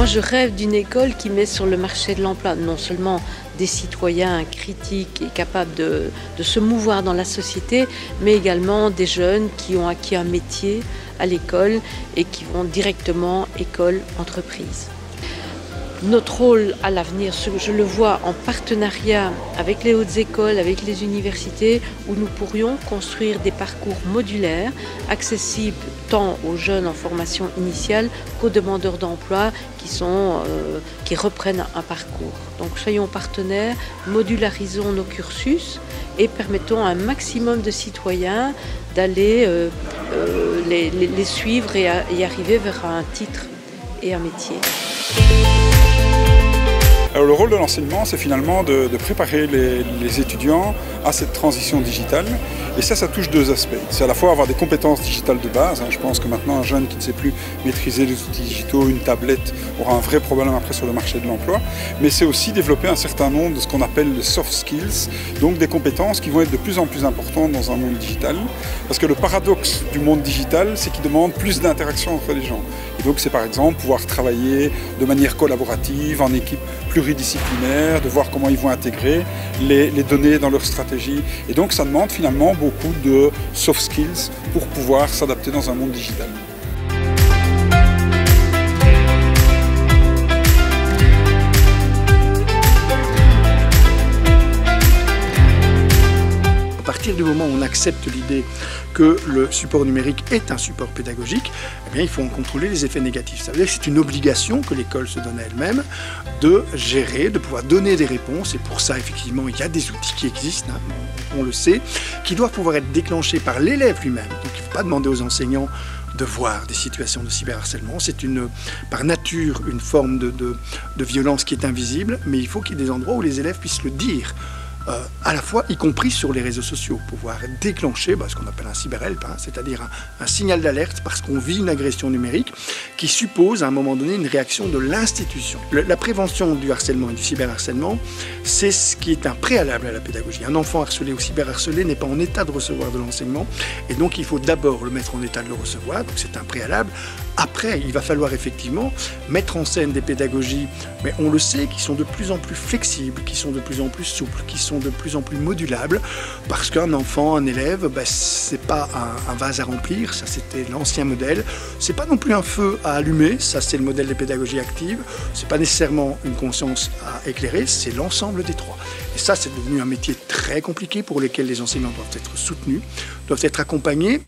je rêve d'une école qui met sur le marché de l'emploi non seulement des citoyens critiques et capables de se mouvoir dans la société, mais également des jeunes qui ont acquis un métier à l'école et qui vont directement école-entreprise. Notre rôle à l'avenir, je le vois en partenariat avec les hautes écoles, avec les universités, où nous pourrions construire des parcours modulaires, accessibles tant aux jeunes en formation initiale qu'aux demandeurs d'emploi qui reprennent un parcours. Donc soyons partenaires, modularisons nos cursus et permettons à un maximum de citoyens d'aller les suivre et arriver vers un titre et un métier. Alors, le rôle de l'enseignement, c'est finalement de préparer les étudiants à cette transition digitale. Et ça touche deux aspects. C'est à la fois avoir des compétences digitales de base. Je pense que maintenant, un jeune qui ne sait plus maîtriser les outils digitaux, une tablette, aura un vrai problème après sur le marché de l'emploi. Mais c'est aussi développer un certain nombre de ce qu'on appelle les soft skills, donc des compétences qui vont être de plus en plus importantes dans un monde digital. Parce que le paradoxe du monde digital, c'est qu'il demande plus d'interaction entre les gens. Et donc, c'est par exemple pouvoir travailler de manière collaborative, en équipe pluridisciplinaire, de voir comment ils vont intégrer les données dans leur stratégie. Et donc ça demande finalement beaucoup de soft skills pour pouvoir s'adapter dans un monde digital. À partir du moment où on accepte l'idée que le support numérique est un support pédagogique, eh bien, il faut en contrôler les effets négatifs. Ça veut dire que c'est une obligation que l'école se donne à elle-même de gérer, de pouvoir donner des réponses. Et pour ça, effectivement, il y a des outils qui existent, on le sait, qui doivent pouvoir être déclenchés par l'élève lui-même. Donc il ne faut pas demander aux enseignants de voir des situations de cyberharcèlement. C'est par nature une forme de violence qui est invisible, mais il faut qu'il y ait des endroits où les élèves puissent le dire. À la fois, y compris sur les réseaux sociaux, pouvoir déclencher ce qu'on appelle un cyberhelp, c'est-à-dire un signal d'alerte parce qu'on vit une agression numérique qui suppose à un moment donné une réaction de l'institution. La prévention du harcèlement et du cyberharcèlement, c'est ce qui est un préalable à la pédagogie. Un enfant harcelé ou cyberharcelé n'est pas en état de recevoir de l'enseignement et donc il faut d'abord le mettre en état de le recevoir, donc c'est un préalable. Après, il va falloir effectivement mettre en scène des pédagogies, mais on le sait, qui sont de plus en plus flexibles, qui sont de plus en plus souples, qui sont de plus en plus modulables, parce qu'un enfant, un élève, c'est pas un vase à remplir, ça c'était l'ancien modèle, c'est pas non plus un feu à allumer, ça c'est le modèle des pédagogies actives, c'est pas nécessairement une conscience à éclairer, c'est l'ensemble des trois. Et ça c'est devenu un métier très compliqué pour lequel les enseignants doivent être soutenus, doivent être accompagnés.